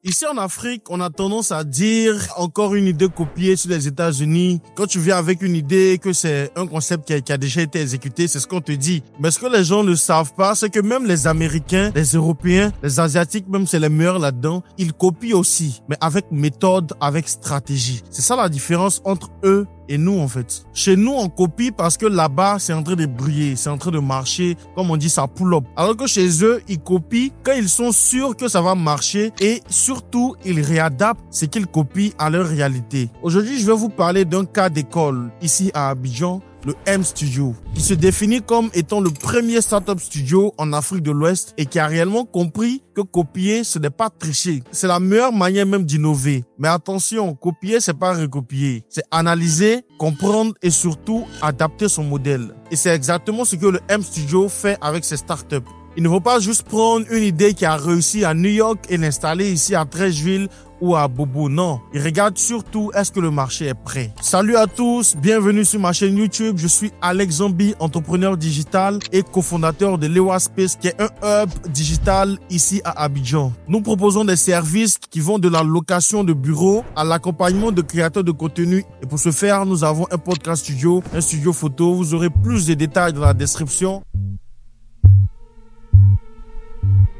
Ici en Afrique, on a tendance à dire encore une idée copiée sur les États-Unis. Quand tu viens avec une idée que c'est un concept qui a déjà été exécuté, c'est ce qu'on te dit. Mais ce que les gens ne savent pas, c'est que même les Américains, les Européens, les Asiatiques, même c'est les meilleurs là-dedans, ils copient aussi, mais avec méthode, avec stratégie. C'est ça la différence entre eux et nous, en fait. Chez nous, on copie parce que là-bas, c'est en train de briller, c'est en train de marcher, comme on dit, ça pull up. Alors que chez eux, ils copient quand ils sont sûrs que ça va marcher et surtout, ils réadaptent ce qu'ils copient à leur réalité. Aujourd'hui, je vais vous parler d'un cas d'école ici à Abidjan, le M Studio, qui se définit comme étant le premier startup studio en Afrique de l'Ouest et qui a réellement compris que copier, ce n'est pas tricher. C'est la meilleure manière même d'innover. Mais attention, copier, c'est pas recopier. C'est analyser, comprendre et surtout adapter son modèle. Et c'est exactement ce que le M Studio fait avec ses startups. Il ne faut pas juste prendre une idée qui a réussi à New York et l'installer ici à Treichville ou à Bobo. Non, il regarde surtout est-ce que le marché est prêt. Salut à tous, bienvenue sur ma chaîne YouTube. Je suis Alex Zombie, entrepreneur digital et cofondateur de Lewa Space qui est un hub digital ici à Abidjan. Nous proposons des services qui vont de la location de bureaux à l'accompagnement de créateurs de contenu. Et pour ce faire, nous avons un podcast studio, un studio photo. Vous aurez plus de détails dans la description.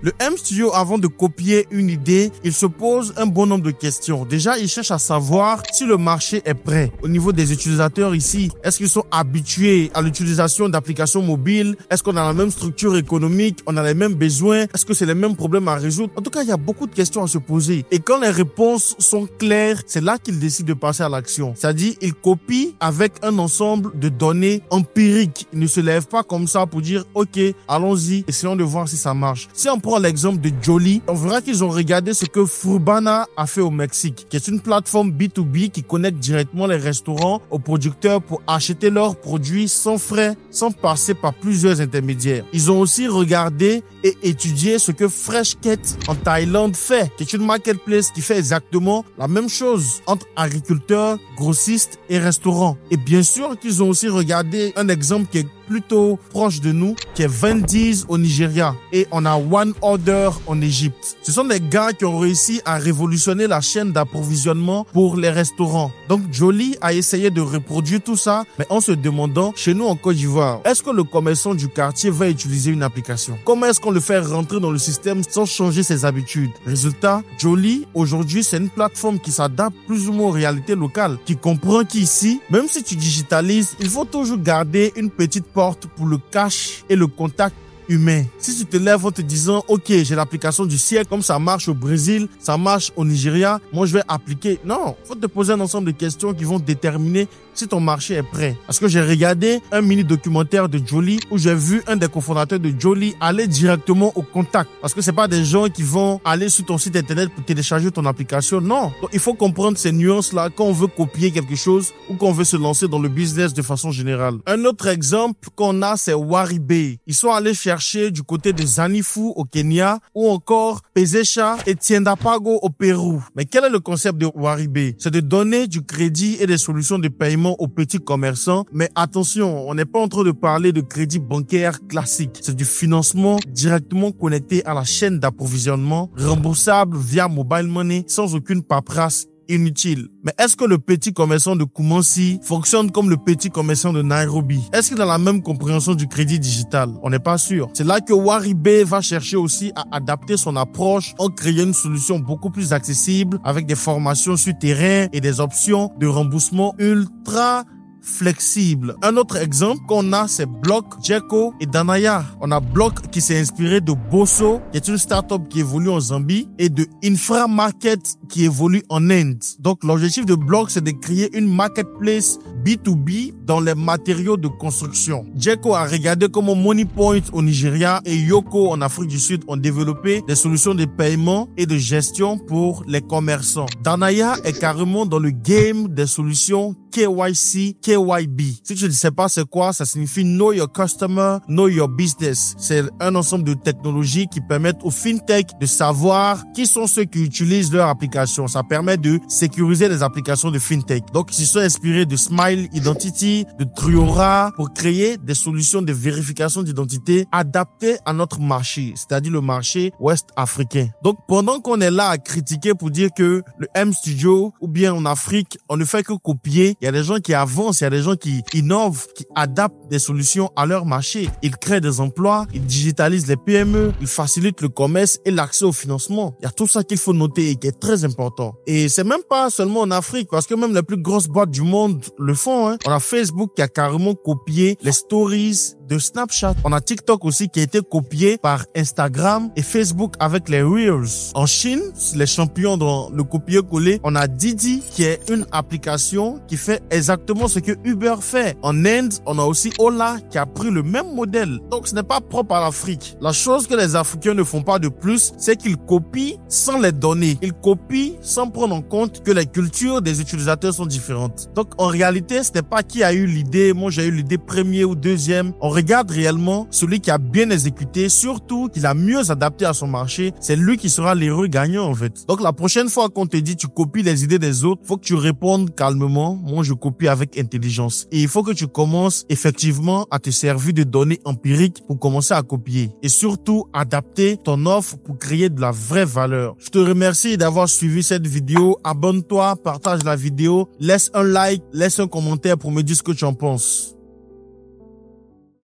Le M Studio, avant de copier une idée, il se pose un bon nombre de questions. Déjà, il cherche à savoir si le marché est prêt. Au niveau des utilisateurs ici, est-ce qu'ils sont habitués à l'utilisation d'applications mobiles? Est-ce qu'on a la même structure économique? On a les mêmes besoins? Est-ce que c'est les mêmes problèmes à résoudre? En tout cas, il y a beaucoup de questions à se poser. Et quand les réponses sont claires, c'est là qu'il décide de passer à l'action. C'est-à-dire, il copie avec un ensemble de données empiriques. Il ne se lève pas comme ça pour dire, OK, allons-y, essayons de voir si ça marche. Si on prend l'exemple de Jolly, on verra qu'ils ont regardé ce que Frubana a fait au Mexique, qui est une plateforme B2B qui connecte directement les restaurants aux producteurs pour acheter leurs produits sans frais, sans passer par plusieurs intermédiaires. Ils ont aussi regardé et étudié ce que Freshket en Thaïlande fait, qui est une marketplace qui fait exactement la même chose entre agriculteurs, grossistes et restaurants. Et bien sûr qu'ils ont aussi regardé un exemple qui est plutôt proche de nous, qui est Wendy's au Nigeria. Et on a One Order en Égypte. Ce sont des gars qui ont réussi à révolutionner la chaîne d'approvisionnement pour les restaurants. Donc Jolly a essayé de reproduire tout ça, mais en se demandant, chez nous en Côte d'Ivoire, est-ce que le commerçant du quartier va utiliser une application? Comment est-ce qu'on le fait rentrer dans le système sans changer ses habitudes? Résultat, Jolly, aujourd'hui, c'est une plateforme qui s'adapte plus ou moins aux réalités locales, qui comprend qu'ici, même si tu digitalises, il faut toujours garder une petite porte pour le cash et le contact humain. Si tu te lèves en te disant, OK, j'ai l'application du siècle, comme ça marche au Brésil, ça marche au Nigeria, moi je vais appliquer. Non, faut te poser un ensemble de questions qui vont déterminer si ton marché est prêt. Parce que j'ai regardé un mini documentaire de Jolly où j'ai vu un des cofondateurs de Jolly aller directement au contact. Parce que c'est pas des gens qui vont aller sur ton site internet pour télécharger ton application. Non. Donc, il faut comprendre ces nuances-là quand on veut copier quelque chose ou quand on veut se lancer dans le business de façon générale. Un autre exemple qu'on a, c'est Waribe. Ils sont allés chercher du côté de Zanifu au Kenya ou encore Pesesha et Tiendapago au Pérou. Mais quel est le concept de Waribe? C'est de donner du crédit et des solutions de paiement aux petits commerçants. Mais attention, on n'est pas en train de parler de crédit bancaire classique. C'est du financement directement connecté à la chaîne d'approvisionnement, remboursable via mobile money, sans aucune paperasse inutile. Mais est-ce que le petit commerçant de Kumasi fonctionne comme le petit commerçant de Nairobi? Est-ce qu'il a la même compréhension du crédit digital? On n'est pas sûr. C'est là que Waribe va chercher aussi à adapter son approche en créant une solution beaucoup plus accessible avec des formations sur terrain et des options de remboursement ultra flexible. Un autre exemple qu'on a, c'est Block, Jeko et Danaya. On a Block qui s'est inspiré de Bosso, qui est une startup qui évolue en Zambie, et de Inframarket qui évolue en Inde. Donc, l'objectif de Block, c'est de créer une marketplace B2B dans les matériaux de construction. Jeko a regardé comment Moneypoint au Nigeria et Yoko en Afrique du Sud ont développé des solutions de paiement et de gestion pour les commerçants. Danaya est carrément dans le game des solutions KYC, KYB. Si tu ne sais pas c'est quoi, ça signifie Know Your Customer, Know Your Business. C'est un ensemble de technologies qui permettent aux fintech de savoir qui sont ceux qui utilisent leur application. Ça permet de sécuriser les applications de fintech. Donc, ils se sont inspirés de Smile Identity, de Truora pour créer des solutions de vérification d'identité adaptées à notre marché, c'est-à-dire le marché ouest africain. Donc, pendant qu'on est là à critiquer pour dire que le M-Studio ou bien en Afrique, on ne fait que copier, il y a des gens qui avancent, il y a des gens qui innovent, qui adaptent des solutions à leur marché. Ils créent des emplois, ils digitalisent les PME, ils facilitent le commerce et l'accès au financement. Il y a tout ça qu'il faut noter et qui est très important. Et c'est même pas seulement en Afrique, parce que même les plus grosses boîtes du monde le font. On a Facebook qui a carrément copié les stories de Snapchat. On a TikTok aussi qui a été copié par Instagram et Facebook avec les Reels. En Chine, les champions dans le copier-coller, on a Didi qui est une application qui fait exactement ce que Uber fait. En Inde, on a aussi Ola qui a pris le même modèle. Donc ce n'est pas propre à l'Afrique. La chose que les Africains ne font pas de plus, c'est qu'ils copient sans les donner. Ils copient sans prendre en compte que les cultures des utilisateurs sont différentes. Donc en réalité, ce n'est pas qui a eu l'idée. Moi, j'ai eu l'idée première ou deuxième. On regarde réellement celui qui a bien exécuté, surtout qu'il a mieux adapté à son marché. C'est lui qui sera l'héros gagnant en fait. Donc la prochaine fois qu'on te dit tu copies les idées des autres, faut que tu répondes calmement. Moi, je copie avec intelligence. Et il faut que tu commences effectivement à te servir de données empiriques pour commencer à copier. Et surtout, adapter ton offre pour créer de la vraie valeur. Je te remercie d'avoir suivi cette vidéo. Abonne-toi, partage la vidéo, laisse un like, laisse un commentaire pour me dire ce que tu en penses.